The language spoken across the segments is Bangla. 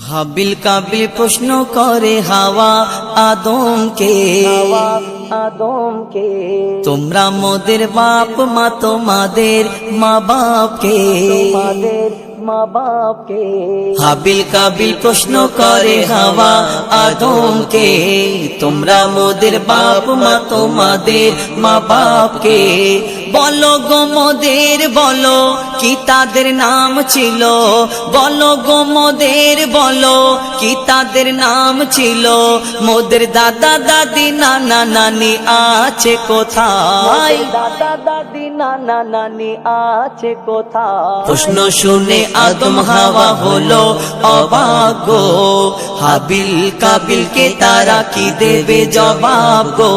হাবিল কাবিল প্রশ্ন করে হাওয়া আদমকে, তোমরা মোদের বাপ মা তোমাদের মা বাপকে, হাবিল কাবিল প্রশ্ন করে হাওয়া আদমকে, তোমরা মোদের বাপ মা তোমাদের মা বাপকে। বলো গো মোদের বলো কি তাদের নাম ছিল, বলো গো মোদের বলো কি তাদের নাম ছিল, মোদের দাদা দাদি নানা নানি আছে কোথায়, দাদা দাদি নানা নানি আছে কোথায়। প্রশ্ন শুনে আদম হাওয়া হলো অবাক গো, হাবিল কাবিলকে তারা কি দেবে জবাব গো।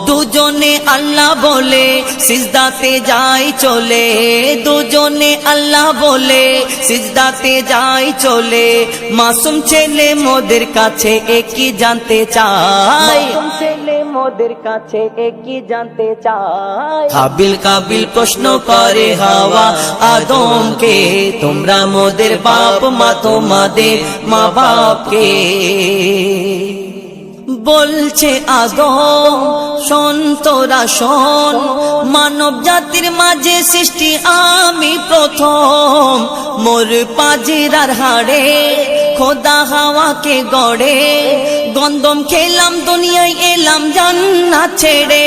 দুজনে আল্লাহ বলে সিজদাতে যাই চলে, দুজনে আল্লাহ বলে সিজদাতে যাই চলে, মাসুম ছেলে মোদের কাছে একই জানতে চায়, মাসুম ছেলে মোদের কাছে একই জানতে চায়। হাবিল কাবিল প্রশ্ন করে হাওয়া আদমকে, তোমরা মোদের বাপ মা তোমাদের মা বাপকে। বলছে আদম শোন তোরা শোন, মানব জাতির মাঝে সৃষ্টি আমি প্রথম, মোর পাজিরার হাড়ে খোদা হাওয়াকে গড়ে, গন্ধম খেলাম দুনিয়ায় এলাম জান্নাত ছেড়ে,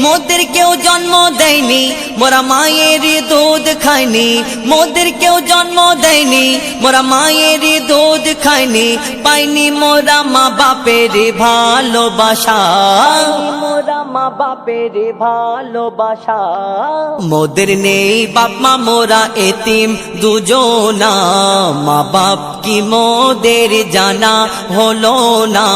মোদের কেউ জন্ম দেয়নি মোরা মায়ের দুধ খাইনি, মোদের কেউ জন্ম দেয়নি মোরা মায়ের দুধ খাইনি, পাইনি মোরা মা বাপের ভালোবাসা, মোরা মা বাপের ভালোবাসা। মোদের নেই বাপ মা মোরা এতিম দুজনা, মা বাপ কি মোদের জানা হলো না,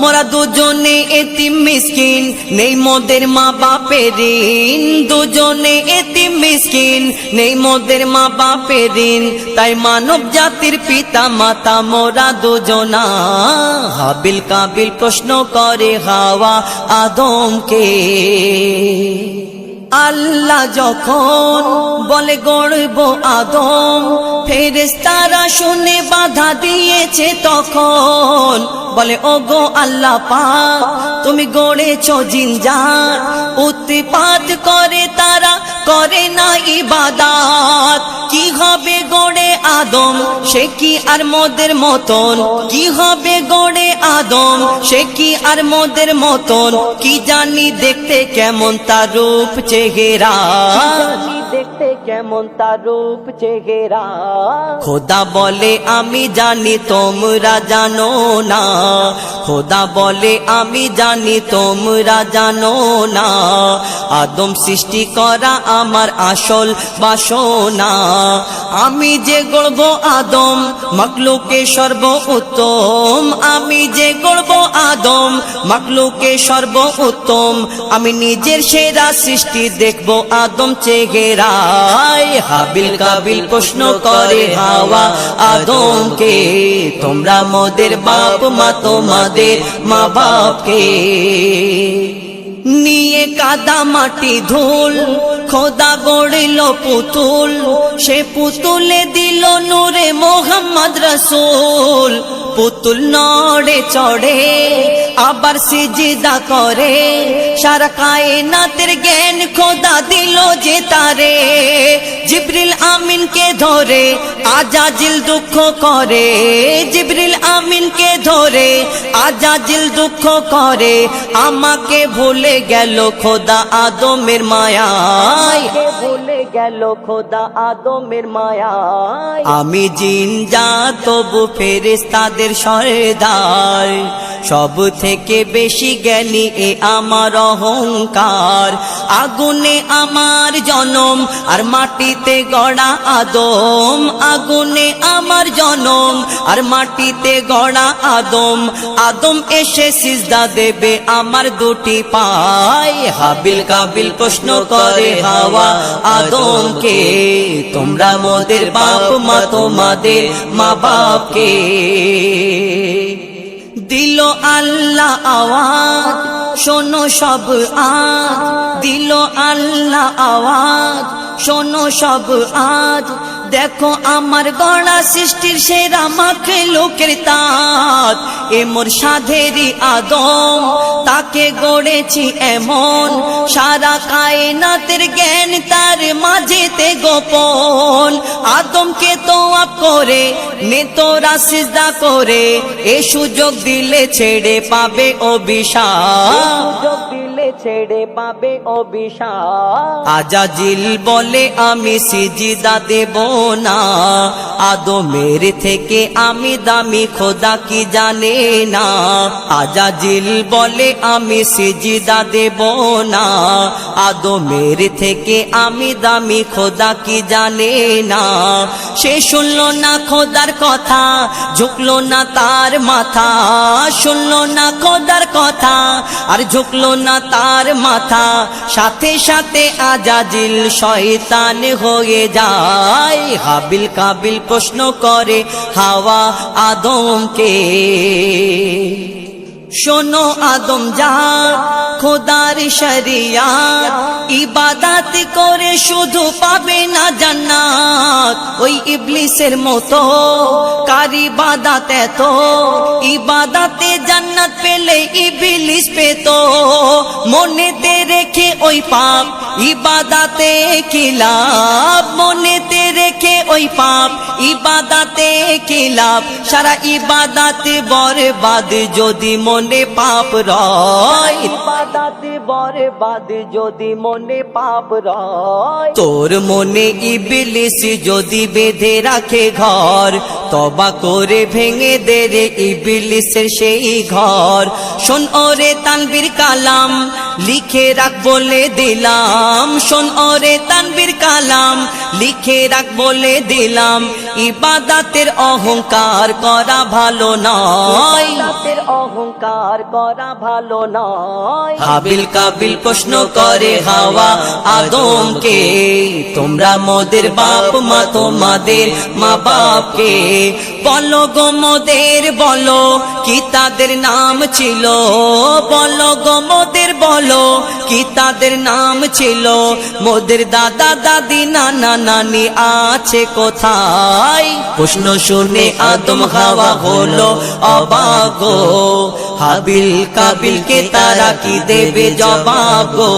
মোরা দুজনে এতিম মিসকিন নেই মোদের মা বাপের ঋণ, দুজনে এতিম মিসকিন নেই মোদের মা বাপের ঋণ, তাই মানব জাতির পিতা মাতা মোরা দুজনা। হাবিল কাবিল প্রশ্ন করে হাওয়া আদমকে, আল্লাহ যখন বলে গড়ব আদম, ফেরেশতারা শুনে বাধা দিয়েছে তখন, বলে ওগো আল্লাহ পাক তুমি গড়েছো জিনজাত, উৎপাত করে তারা করে না ইবাদত, কি হবে গড়ে আদম সে কি আর মোদের মতন, কি হবে গড়ে আদম সে কি আর মোদের মতন, কি জানি দেখতে কেমন তার রূপ চেহারা, দেখতে কেমন তার রূপ চেহারা। খোদা বলে আমি জানি তোমরা জানো না, খোদা বলে আমি জানি তোমরা জানো না, আদম সৃষ্টি করা আমার আসল বাসনা, আমি যে গড়ব আদম মাখলুকে সর্ব উত্তম, আমি যে গড়ব আদম মাখলুকে সর্ব উত্তম, আমি নিজের সেরা সৃষ্টি দেখব আদম চেহারায়। হাবিল কাবিল প্রশ্ন করে হাওয়া আদমকে, তোমরা মোদের বাপ মা তোমাদের মা বাপকে। নিয়ে কাদা মাটি ধুল খোদা গড়িল পুতুল, সে পুতুলে দিল নূরে মোহাম্মদ রসুল, পুতুল নড়ে চড়ে আবার সিজদা করে, সারা কায়নাতের জ্ঞান খোদা দিল যে তারে, জিবরিল আমিনকে ধরে আজাজিল দুঃখ করে, জিবরিল আমিনকে ধরে আজাজিল দুঃখ করে, আমাকে ভুলে গেল খোদা আদমের মায়ায়, ভুলে গেল খোদা আদমের মায়ায়। আমি জিন জাত তবু ফেরেশতাদের সরদার, সব থেকে বেশি জ্ঞানী এ আমার অহংকার, আগুনে আমার জনম আর মাটিতে গড়া আদম, আগুনে আমার জনম আর মাটিতে গড়া আদম, আদম এসে সিজদা দেবে আমার দুটি পায়। হাবিল কাবিল প্রশ্ন করে হাওয়া আদমকে, তোমরা মোদের বাপ মা তোমাদের মা বাপকে। দিল আল্লাহ আওয়াজ শোনো সব আজ, দিল আল্লাহ আওয়াজ শোনো সব আজ, দেখো আমার গড়া সৃষ্টির সেরা মাখে লোকের তাঁত, এ মোর সাধেরই আদম, তাকে গড়েছি এমন, সারা কায়নাতের জ্ঞান তার মাঝেতে গোপন। আদমকে তোয়াব করে নে তোরা সিজদা করে, এ সুযোগ দিলে ছেড়ে পাবে অভিশাপ, ছেড়ে পাবে অভিশাপ। আজাজিল বলে আমি সিজদা দেব না, আদমের থেকে আমি দামি খোদা কি জানে না। আজাজিল বলে আমি সিজদা দেব না, আদমের থেকে আমি দামি খোদা কি জানে না। সে শুনলো না খোদার কথা, ঝুঁকলো না তার মাথা, শুনলো না খোদার কথা আর ঝুঁকলো না তার মাথা। সাথে সাথে আজাজিল শয়তান হয়ে যায়। হাবিল কাবিল প্রশ্ন করে হাওয়া আদমকে, শোনো আদম যা খোদার শরিয়াত, ইবাদত করে শুধু পাবে না জান্নাত। ওই ইবলিসের মতো কার ইবাদত এত, ইবাদতে জান্নাত পেলে ইবলিস পেত। মনেতে রেখে ওই পাপ ইবাদতে কি লাভ, মনেতে রেখে ওই পাপ ইবাদতে কি লাভ। সারা ইবাদত বরবাদ যদি মনে পাপ রয়, ইবাদত বরবাদ যদি মনে পাপ রয়। তোর মনে ইবলিস যদি বেঁধে রাখে ঘর, তবা করে ভেঙে দে রে ইবলিসের সেই ঘর। শোন ওরে তানবীর কালাম লিখে রাখ বলে দিলাম, শোন ওরে তানবীর কালাম লিখে রাখ বলে দিলাম। ইবাদতের অহংকার করা ভালো নয়, ইবাদতের অহংকার করা ভালো নয়। হাবিল কাবিল প্রশ্ন করে হাওয়া আদমকে, তোমরা মোদের বাপ মা তোমাদের মা বাপকে বলো গো মোদের বলো কি তাদের নাম ছিল, বলো গো মোদের বলো কি তাদের নাম ছিল। মোদের দাদা দাদি নানা নানি আছে কোথায়? প্রশ্ন শুনে আদম হাওয়া হলো অবাক গো, হাবিল কাবিলকে তারা কি দেবে জবাব গো।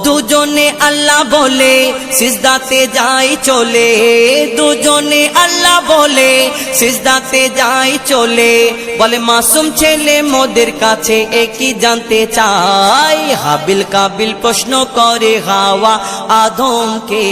দুজনে আল্লাহ বলে সিজদাতে যাই চলে, দুজনে আল্লাহ বলে সিজদাতে যাই চলে। বলে মাসুম ছেলে মোদের কাছে একই জানতে চাই। হাবিল কাবিল প্রশ্ন করে হাওয়া আদমকে।